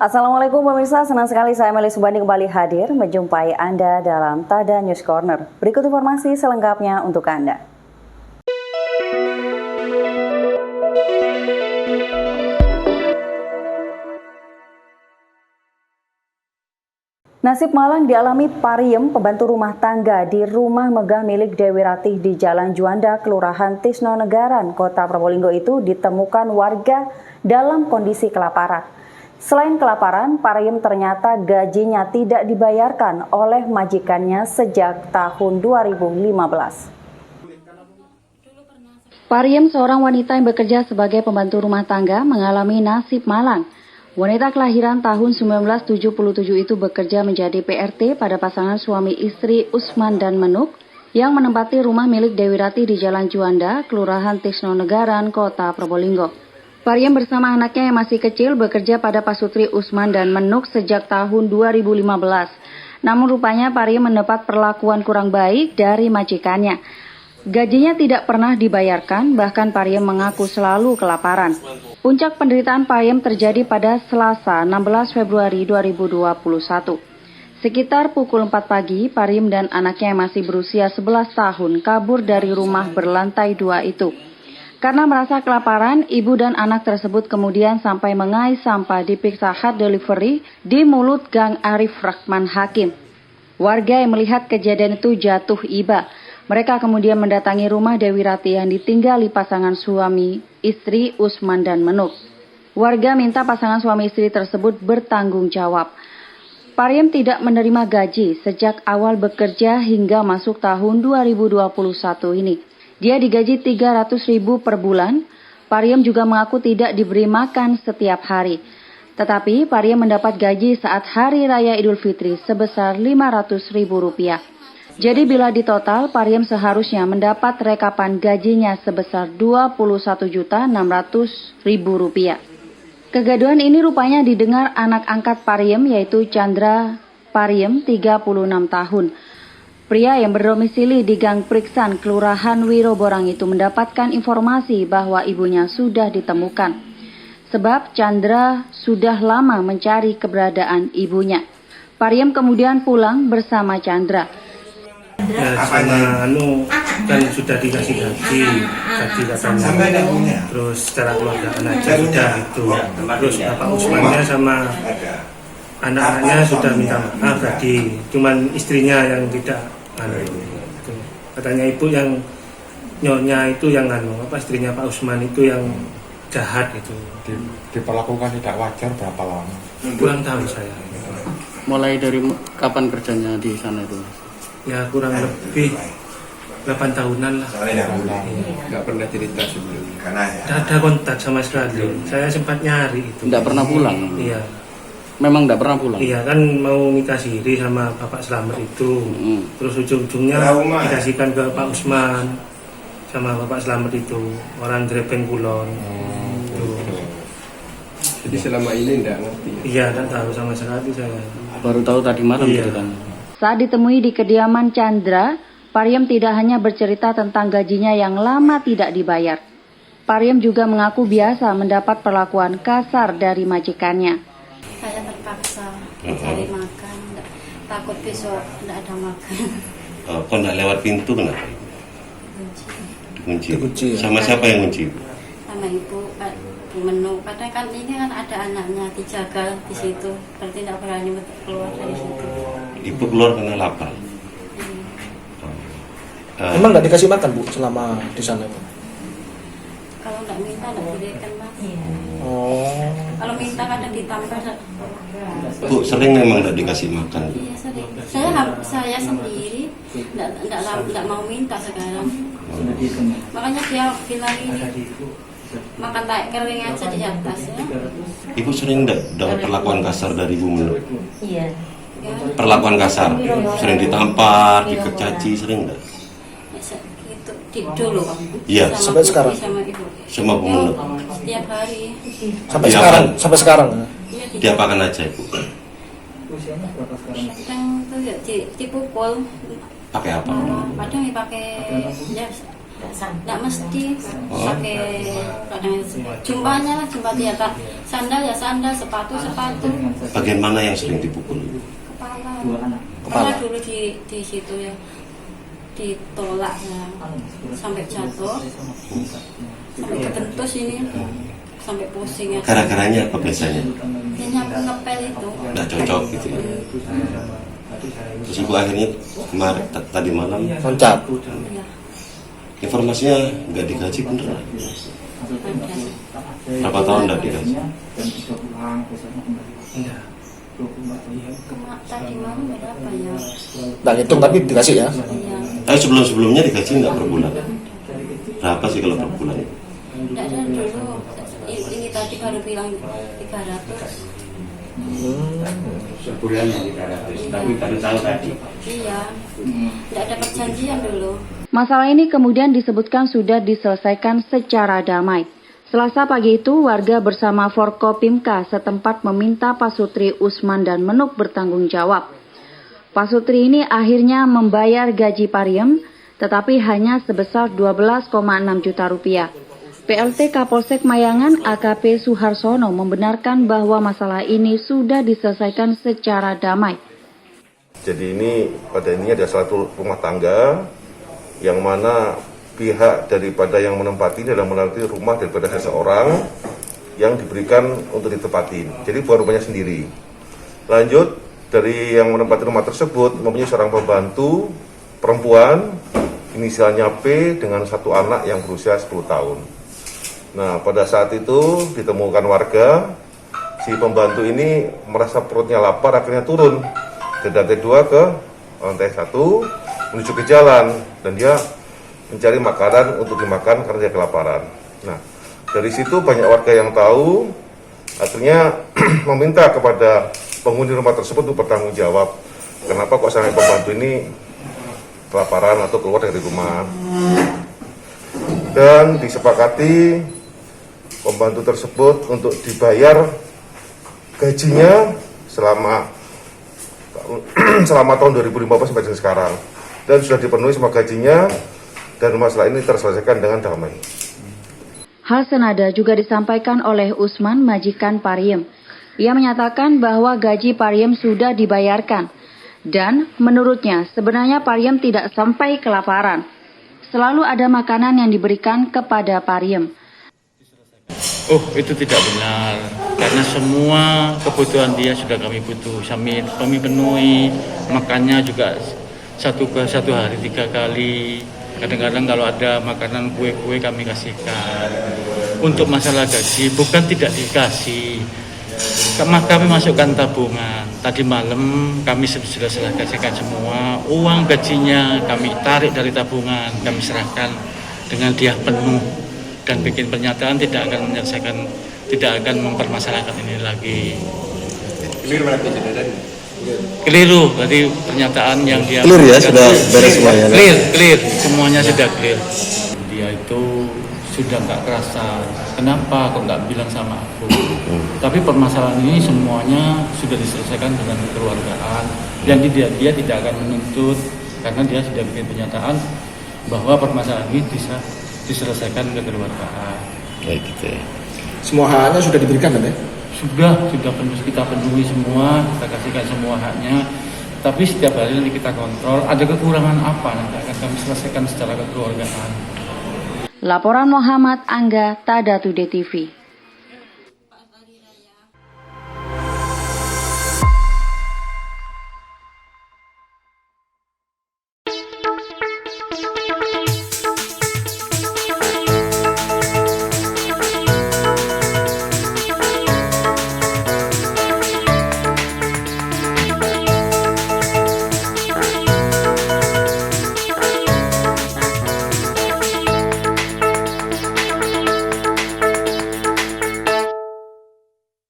Assalamualaikum pemirsa, senang sekali saya Meli Subandi kembali hadir menjumpai Anda dalam Tada News Corner. Berikut informasi selengkapnya untuk Anda. Nasib malang dialami Pariem, pembantu rumah tangga di rumah megah milik Dewi Ratih di Jalan Juanda, Kelurahan Tisnonegaran, Kota Probolinggo itu ditemukan warga dalam kondisi kelaparan. Selain kelaparan, Pariem ternyata gajinya tidak dibayarkan oleh majikannya sejak tahun 2015. Pariem, seorang wanita yang bekerja sebagai pembantu rumah tangga, mengalami nasib malang. Wanita kelahiran tahun 1977 itu bekerja menjadi PRT pada pasangan suami istri Usman dan Menuk yang menempati rumah milik Dewi Ratih di Jalan Juanda, Kelurahan Tisnonegaran, Kota Probolinggo. Pariem bersama anaknya yang masih kecil bekerja pada pasutri Usman dan Menuk sejak tahun 2015. Namun rupanya Pariem mendapat perlakuan kurang baik dari majikannya. Gajinya tidak pernah dibayarkan, bahkan Pariem mengaku selalu kelaparan. Puncak penderitaan Pariem terjadi pada Selasa 16 Februari 2021. Sekitar pukul 4 pagi, Pariem dan anaknya yang masih berusia 11 tahun kabur dari rumah berlantai 2 itu. Karena merasa kelaparan, ibu dan anak tersebut kemudian sampai mengais sampah di Pizza Hut Delivery di mulut Gang Arif Rahman Hakim. Warga yang melihat kejadian itu jatuh iba. Mereka kemudian mendatangi rumah Dewi Ratih yang ditinggali pasangan suami istri Usman dan Menuk. Warga minta pasangan suami istri tersebut bertanggung jawab. Pariem tidak menerima gaji sejak awal bekerja hingga masuk tahun 2021 ini. Dia digaji 300.000 per bulan. Pariem juga mengaku tidak diberi makan setiap hari. Tetapi Pariem mendapat gaji saat Hari Raya Idul Fitri sebesar Rp500.000. Jadi bila ditotal, Pariem seharusnya mendapat rekapan gajinya sebesar Rp21.600.000. Kegaduhan ini rupanya didengar anak angkat Pariem, yaitu Chandra Pariem, 36 tahun. Pria yang berdomisili di Gang Priksan, Kelurahan Wiroborang itu mendapatkan informasi bahwa ibunya sudah ditemukan. Sebab Chandra sudah lama mencari keberadaan ibunya. Pariem kemudian pulang bersama Chandra. Ya, sama kan sudah dikasih gaji katanya, terus secara keluargaan aja sudah itu, terus Bapak Usmannya sama anak-anaknya sudah minta maaf tadi, cuman istrinya yang tidak itu. Katanya ibu yang nyonya itu yang istrinya Pak Usman itu yang jahat itu. Diperlakukan tidak wajar berapa lama? Kurang tahu saya. Mulai dari kapan kerjanya di sana itu? Ya kurang lebih 8 tahunan lah. Nggak pernah cerita sebelumnya. Tidak ada kontak sama sekali. Saya sempat nyari itu. Tidak pernah pulang? Iya. Memang tidak pernah pulang? Iya, kan mau nikah siri sama Bapak Slamet itu. Terus ujung-ujungnya dikasihkan ke Pak Usman sama Bapak Slamet itu. Orang Grepen Kulon. Jadi selama ini nggak ngerti? Iya, tidak tahu sama sekali saya. Baru tahu tadi malam ceritanya? Saat ditemui di kediaman Chandra, Pariem tidak hanya bercerita tentang gajinya yang lama tidak dibayar. Pariem juga mengaku biasa mendapat perlakuan kasar dari majikannya. Saya terpaksa mencari makan, takut besok tidak ada makan. Kok nggak lewat pintu kenapa? Dikunci. Sama siapa yang kunci? Sama ibu, Bu Menuk. Kadang kan ini kan ada anaknya dijaga di situ, berarti tidak berani keluar dari situ. Ibu keluar karena lapar. Emang nggak dikasih makan Bu selama di sana Bu? Kalau nggak minta nggak diberikan Mas. Oh. Kalau minta kadang ditambah. Bu sering memang nggak dikasih makan. Iya sering. Saya sendiri nggak mau minta sekarang. Makanya dia bilang ini makan tak kering aja di atas ya. Ibu sering dapat perlakuan kasar dari Ibu Menuk? Iya. Perlakuan kasar, sering ditampar, dikecaci, sering nggak? Gitu dulu. Iya. Sampai sekarang. Sama Bu Menuk. Setiap hari. Sampai sekarang. Diapakan aja Ibu? Kadang tuh ya dipukul. Pakai apa? Kadang dipakai ya Nggak mesti pakai kadang jumlahnya lah jumlah dia tak sandal ya sandal, sepatu. Bagian mana yang sering dipukul? Kepala. Karena dulu di situ ya ditolak ya sampai jatuh, sampai ketentus ini, sampai pusing ya. Gara-garanya apa biasanya? Dia nyapu ngepel itu. Nggak cocok gitu ya. Terus ibu akhirnya kemarin tadi malam Loncat. Iya. informasinya nggak digaji beneran. Ada. Berapa tahun nggak digaji? Enggak. Tadi malam berapa ya? Nggak ngitung tapi dikasih ya. Iya. Tapi sebelum-sebelumnya digaji nggak per bulan? Berapa sih kalau per bulan? Nggak ada dulu. Ini tadi baru bilang 300. Sebulan 300, tapi baru tahu tadi. Iya. Nggak ada perjanjian dulu. Masalah ini kemudian disebutkan sudah diselesaikan secara damai. Selasa pagi itu, warga bersama Forkopimka setempat meminta Pak Sutri Usman dan Menuk bertanggung jawab. Pak Sutri ini akhirnya membayar gaji Pariem, tetapi hanya sebesar 12,6 juta rupiah. PLT Kapolsek Mayangan AKP Suharsono membenarkan bahwa masalah ini sudah diselesaikan secara damai. Jadi ini pada ini ada satu rumah tangga yang mana pihak daripada yang menempati dalam menempati rumah daripada seseorang yang diberikan untuk ditempatin. Jadi bukan rumahnya sendiri. Lanjut, dari yang menempati rumah tersebut mempunyai seorang pembantu perempuan inisialnya P dengan satu anak yang berusia 10 tahun. Nah, pada saat itu ditemukan warga, si pembantu ini merasa perutnya lapar, akhirnya turun dari lantai 2 ke lantai 1 menuju ke jalan, dan dia mencari makanan untuk dimakan karena dia kelaparan. Nah, dari situ banyak warga yang tahu, akhirnya meminta kepada penghuni rumah tersebut untuk bertanggung jawab. Kenapa kok sampai pembantu ini kelaparan atau keluar dari rumah? Dan disepakati pembantu tersebut untuk dibayar gajinya selama tahun 2015 sampai sekarang, dan sudah dipenuhi semua gajinya, dan masalah ini terselesaikan dengan damai. Hal senada juga disampaikan oleh Usman, majikan Pariem. Ia menyatakan bahwa gaji Pariem sudah dibayarkan, dan menurutnya sebenarnya Pariem tidak sampai kelaparan. Selalu ada makanan yang diberikan kepada Pariem. Oh, itu tidak benar. Karena semua kebutuhan dia sudah kami penuhi. Makannya juga satu hari 3 kali. Kadang-kadang kalau ada makanan kue-kue kami kasihkan. Untuk masalah gaji bukan tidak dikasih. Kami masukkan tabungan. Tadi malam kami sudah selesaikan semua. Uang gajinya kami tarik dari tabungan, kami serahkan dengan dia penuh. Dan bikin pernyataan tidak akan mempermasalahkan ini lagi. Keliru, tadi pernyataan yang dia Clear ya, sudah beres semuanya. Clear, semuanya sudah clear. Dia itu sudah nggak kerasa. Kenapa kok nggak bilang sama aku? Tapi permasalahan ini semuanya sudah diselesaikan dengan kekeluargaan. Jadi dia tidak akan menuntut karena dia sudah bikin pernyataan bahwa permasalahan ini bisa diselesaikan kekeluargaan. Kayak gitu ya. Semua haknya sudah diberikan kan ya? Sudah kita penuhi semua, kita kasihkan semua haknya. Tapi setiap hari nanti kita kontrol, ada kekurangan apa nanti akan kami selesaikan secara kekeluargaan. Laporan Muhammad Angga, Tada Today TV.